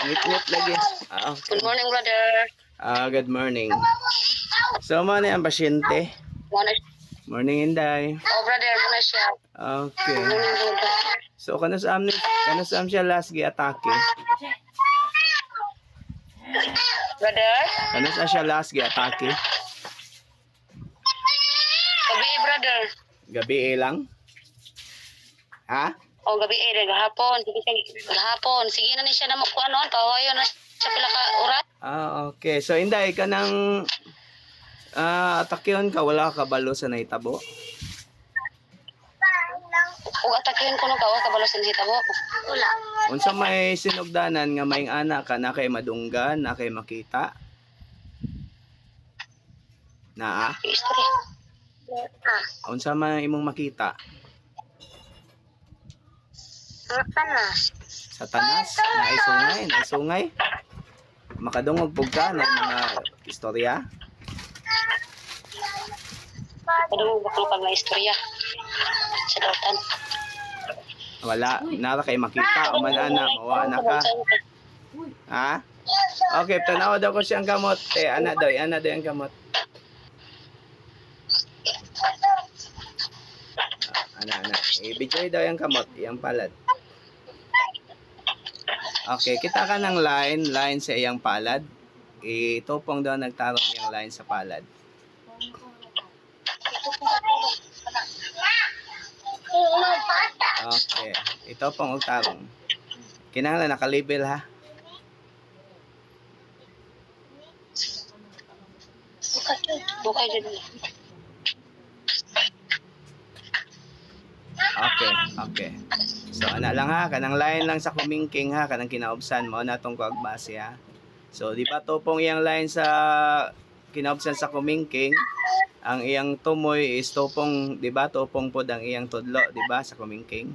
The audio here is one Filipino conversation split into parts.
Ngit-ngit lagi. Okay. Good morning, brother. Good morning. So, mo na ang pasyente. Muna. Morning, Inday. Oh, brother, muna siya. Okay. Good morning, brother. So, kano sa siya last gi-atake? Brother? Kano sa siya last gi-atake? Gabi, brother. Gabi lang? Ha? Oh, gabi gahapon. Sige, gahapon. Sige na ni siya na mo kuan on. Pawayo na siya pila ka oras. Okay. So, Inday, kanang atakyon ka, wala ka balo sa naitabo? O atakin ko no kawa kabalo sa hitabo. Wala. Unsa may sinugdanan nga maing anak ka na kay madunggan, na kay makita? Naa? Istorya. Unsa may imong makita? Panas. Sa tanas? Naisungay? Makadungog pug ka ng mga istorya? Padung bakal pag na istorya. Sa dautan. Wala, nara kay makita o man ana, mawa na ka. Ha? Okay, tanaw daw ko siyang gamot. Ana daw ang gamot. Ana. Ibigay daw yung kamot, yung palad. Okay, kita ka ng line sa iyang palad. Itupong daw nagtarong yung line sa palad. Okay, ito pong tarong. Kinahanglan naka-label ha. Bukay dyan. Okay. So ana lang ha, kanang line lang sa kumingking ha, kanang kinaubsan mo na tong kuagbase ha. So di ba tupong iyang line sa kinaubsan sa kumingking, ang iyang tumoy is tupong, di ba, tupong pod ang iyang tudlo, di ba, sa kumingking.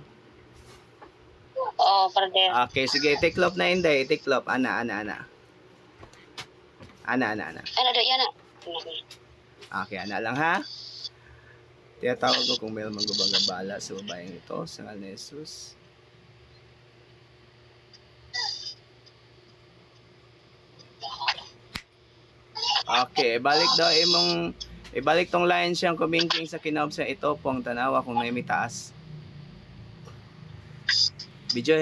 Oh, brother. Okay, sige, tiklop na Inday, tiklop. Ana. Ano daw yan ah. Okay, ana lang ha. Tiyatawag ko kung mayroon magubang-gabala sa babayang ito sa ngalan ni Jesus. Okay, ibalik tong line siyang kumingking sa kinaubsan ito pong tanawa kung may taas. Video.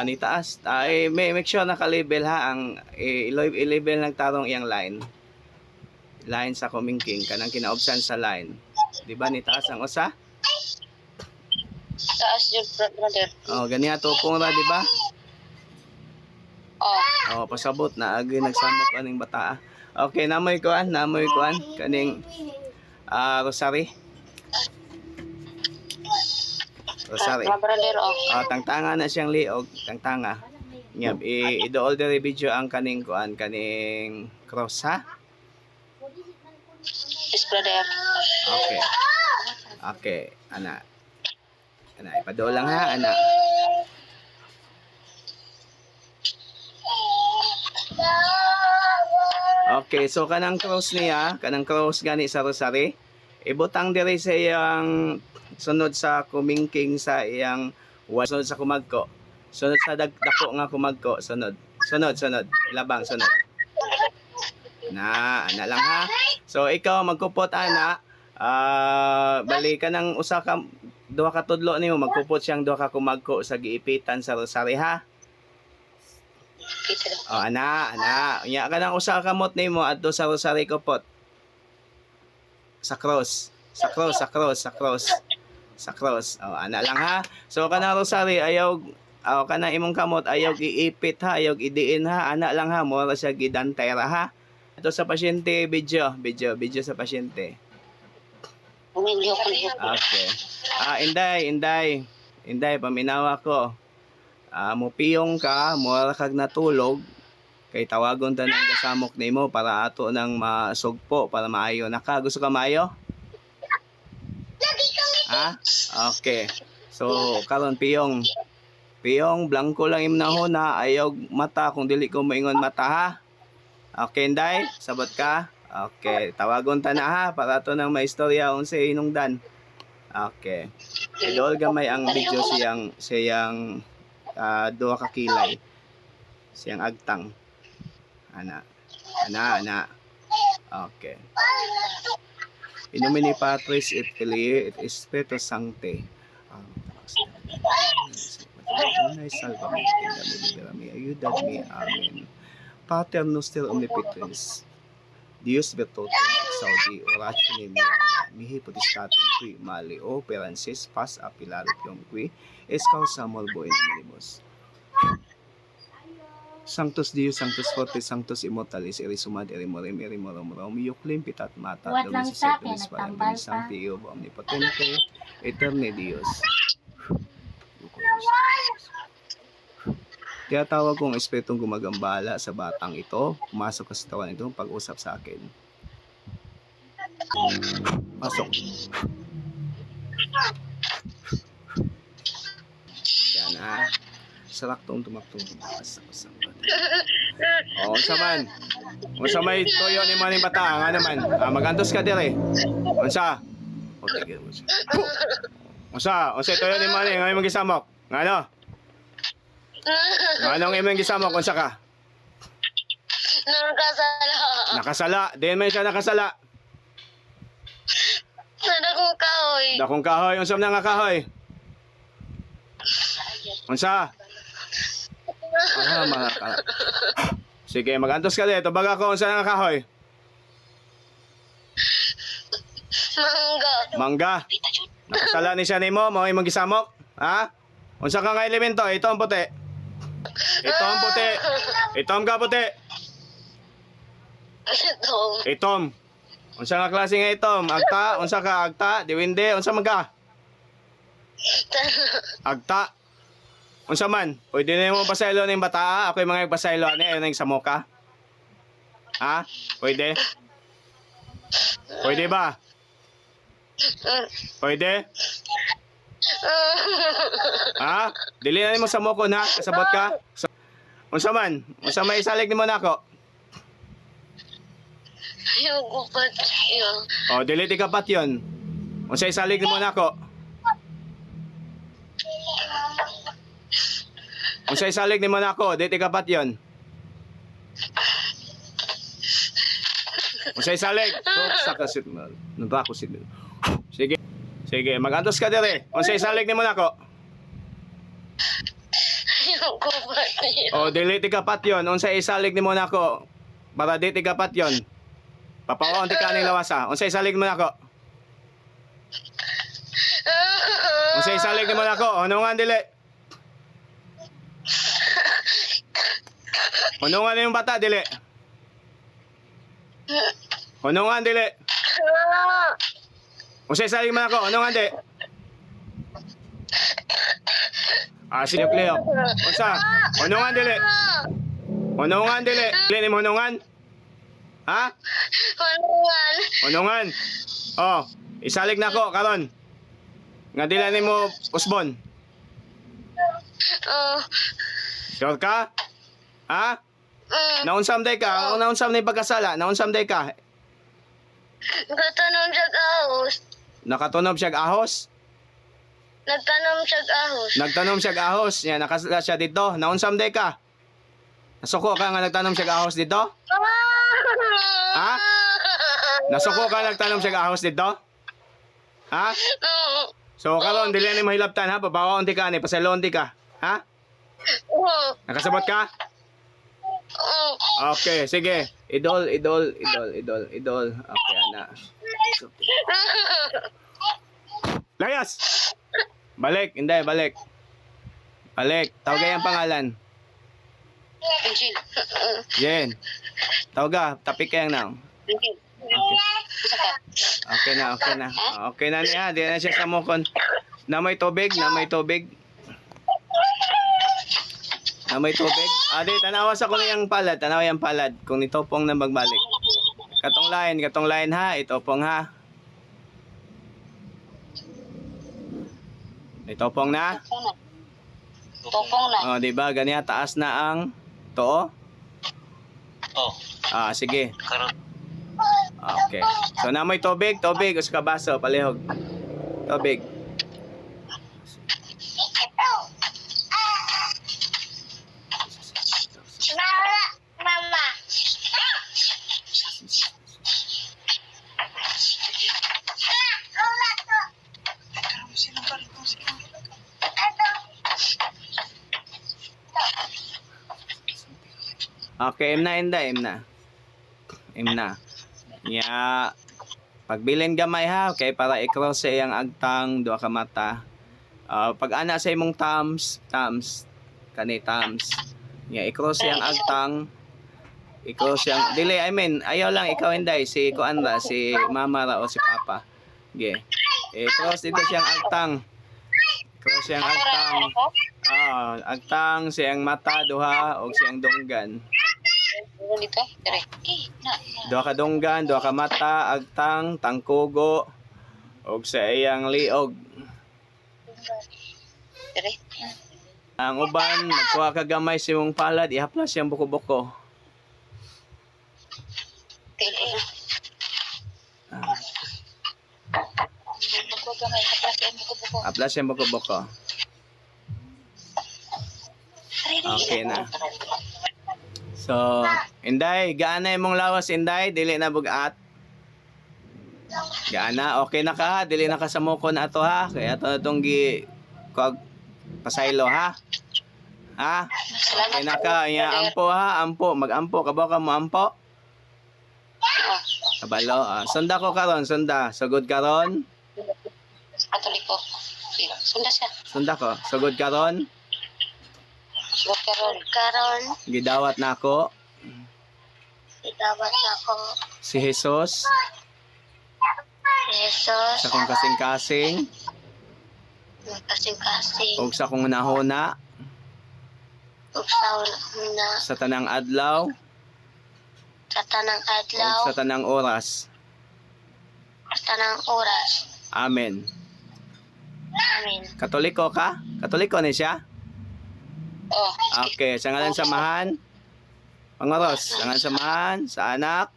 Ni taas. Make sure naka-label ha ang i-label nagtarong iyang line. Line sa kumingking kanang kinaubsan sa line. Di ba ni taas ang usa? Taas yun, brother. Oh, ganiya tupong ra, di ba? Oh. Oh, pasabot na agi nagsamok aning bata. Okay, namoy kuan kaning rosary. Brother, oh. Tangtanga na siyang liog, tangtanga. Nyab i-do all the video ang kaning kuan kaning cross ha. Yes, brother. Okay, ana ipado lang ha, ana. Okay, so kanang cross gani sa rosary, ibutang diri sa iyang sunod sa kumingking sa iyang sunod sa kumagko. Sunod sa dako nga kumagko, sunod. Labang sunod. Ana lang ha. So ikaw magkupot ana, bali ka ng duha ka tudlo nimo, magkupot siyang duha ka kumagko sa giipitan sa rosary ha. Oh, ana. Unya ka ng usa ka kamot nimo adto sa rosary kupot. Sa cross. Oh, ana lang ha. So kana rosary ayaw kana imong kamot ayaw giipit ha, ayaw idiin ha. Ana lang ha, mura siya gidantera ha. Ito sa pasyente video sa pasyente. Okay. Inday, paminawa ko. Mupiyong ka, mura kag natulog. Kay tawagon ta ng kasamok nimo para ato nang masugpo para maayo na ka. Gusto ka maayo? Ha? Okay. So, karon piyong, blanco lang imong nahuna, ayaw mata kung dili ko moingon mata ha. Okay, Inday, sabot ka? Okay, tawagon ta na ha para ato nang maistorya unsay hinungdan. Okay. Idol gamay ang video siyang duha ka kilay. Siyang agtang. Ana. Okay. In nomine Patris et Filii et Spiritus Sancti. Ay salva me, me, ayudad me, amen. Pater noster omnipotens, Dios virtutum exaudi oratione mea, mihi potestatem qui male operances pas apilarium qui, es causa morbo in minibus. Sanctus Deus, Sanctus Fortis, Sanctus Immortalis, Erisumad, Erimorim, Erimorum, Iuclim, Pitat, Mata, Buhat lang Dominus, sa akin, Dominus, nagtambal Dominus, pa. Sancti, Iobo, Omnipotente, Eterne Dios. Tinatawag kong espiritong gumagambala sa batang ito, pumasok sa katawan ito, pag-usap sa akin. Pasok. Yan Saraktong tumaktong tumakas sa bata. Unsa man? Unsa may toyo ni maning bata? Nga naman. Magantos ka dire. Unsa? O tigil mo siya. Unsa toyo ni maning nga imong gisamok? Ngano? Anong imong gisamok unsa ka? Nakasala. Nakasala. Diyan man siya nakasala. Nadakong kahoy. Dakong kahoy. Unsa man nga kahoy? Unsa? Mga ka. Sige, magantos ka dito. Baga ko unsa nga kahoy? Mangga. Nakasala ni siya nimo, mo imong gisamok? Ha? Unsa ka nga elemento? Ito ang puti. Itom ka puti. Itom. Unsa nga klase nga itom? Agta, unsa ka agta? Diwinde, unsa man ka? Agta. Unsa man? Pwede na mo pasaylo ning bata? Ako yung mga pasaylo ani ayon ning samoka. Ha? Pwede? Pwede ba? Pwede? Ha? Dili na mo sa moko na, kasabot ka? Unsa man? Unsa may isalig nimo nako? Ayoko pa siya. Oh, dili ti kapat 'yon. Unsa isalig nimo nako? Unsa isalig nimo nako? Dili ti kapat 'yon. Unsa isalig? Sa signal. Naba ko signal. Sige, magantos ka dire. Unsa isalig nimo nako? Ayoko pa siya. O, dili ti kapat yon. Unsa isalig nimo nako? Para di ti kapat yon. Papawon ti kaning lawasa. Unsa isalig mo nako? Unsa isalig nimo nako? Hunungan dili. Hunungan yung bata dili. Hunungan dili. Unsa isalig mo nako? Hunungan di. Sige, Cleo. Unsa? Hunungan dili. Hunungan dili. Dili ni mo hunungan? Ha? Hunungan. Oh, isalig nako karon. Nga dila nimo usbon. Sure ka? Ha? Naunsam day ka? Naunsam na pagkasala? Naunsam day ka? Nagtanom siya ahos. Nakatunob siya ahos? Nagtanom siya ahos. Nagtanom siya ahos. Yan, nakasala siya dito. Naunsam day ka? Nasuko ka nga nagtanom siya ahos dito? Ha? Nasuko ka nagtanom siya ahos dito? Ha? So karon dili ni mahilabtan ha, pabawaon ti ka ni pasalon ti ka. Ha? Nakasabot ka? Okay, sige. Idol. Okay, ana. Layas. Balik. Tawagay ang pangalan. Angel. Jen. Tawaga, tapik kayang now. Angel. Okay na. Okay na niya, di na siya sa mukon. Na may tubig. Adi, tanawas ako na yung palad. Kung nitopong na magbalik. Katong line ha. Itopong ha. Itopong na. Topong na. O, diba? Ganyan, taas na ang too. Sige. Okay. So, na may tubig. Usa ka baso, palihog. Tubig. Mama. Okay, im na. Ya, pagbilin gamay ha, okay, para i-cross sa iyang agtang, duha ka mata. Pag ana sa imong thumbs, ya, i-cross sa iyang agtang, i-cross yang, dili, ayaw lang ikaw Inday, si Kuan ra, si Mama ra o si Papa. Okay. I-cross dito siyang agtang. Cross siyang agtang. Agtang siyang mata duha o siyang dunggan. Dito, dire. Duha ka dunggan, duha ka mata, agtang, tangkugo, og sa iyang liog. Dire. Ang uban, magkuha ka gamay sa imong palad, ihaplas siyang buko-buko. Tili na. Haplas siyang buko-buko. Okay na. So, Inday, gaana imong lawas Inday, dili na bugat. Gaana, okay na ka ha, dili na ka sa muko na ato ha. Kaya ato na itong pasaylo ha. Ha? Okay na ka, ampo ha, ampo, mag-ampo, kabaw ka mo ampo. Kabalo, sunda ko karon, sunda, sugod karon. Katoliko. Sunda siya. Sunda ko, sugod karon. Karon. Gidawat na ako Itawat ako. si Jesus Jesus. sa kong kasing-kasing Kasing-kasing. ug sa kong nahuna Ug sa una. sa tanang adlaw Sa tanang ug adlaw. sa tanang oras. Sa tanang oras. Amen. Amen. Katoliko ka? Katoliko ni siya? Oh, Okay, sa ngalan samahan. Pangoros, sa ngalan samahan, sa anak,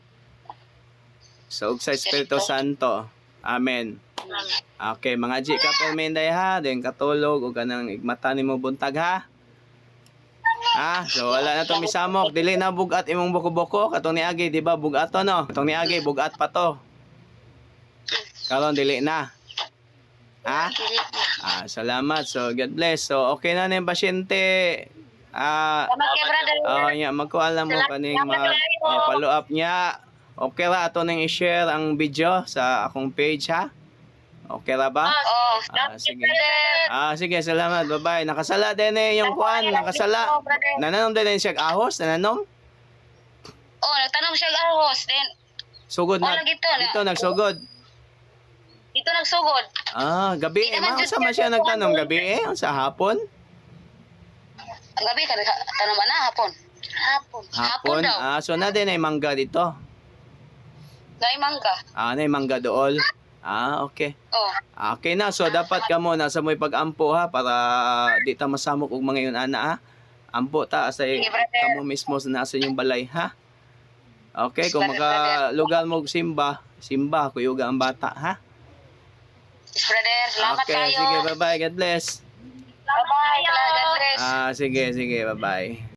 sa ug sa Espiritu Santo. Amen. Okay, mga G ka permenday ha, din katulog ug kanang igmata nimo buntag ha. So wala na to misamok, dili na bugat imong buko-buko katong niagi, di ba? Bugat to no. Katong niagi bugat pa to. Karon dili na. dili na. Salamat. So God bless. So okay na ning pasyente. Salamat kay brother. Nya magkualam mo kaning follow up niya. Okay ra ato ning i-share ang video sa akong page ha. Okay ra ba? Oh, Sige. Sige, salamat. Bye-bye. Nakasala din yung kuan, nakasala. Nananom din siya ahos, nananom. Oh, nagtanong siya ahos then Sugod na. Dito Nagsugod. Dito nagsugod. Gabi. Sa man siya nagtanong gabi sa hapon. Ang gabi ka tanong na hapon. Hapon. Daw. So na din ay mangga dito. Dai mangga. Na ay mangga dool. Okay. Oh. Okay na. So dapat ka mo nasa mo'y pag-ampo ha para di ta masamok og mga yun ana ha. Ampo ta asay kamo mismo sa nasa yung balay ha. Okay, kung makalugal mo og simba kuyuga ang bata ha. Yes, brother. Salamat Okay, kayo. sige, bye-bye. God bless. Bye-bye. God bless. Sige, bye-bye.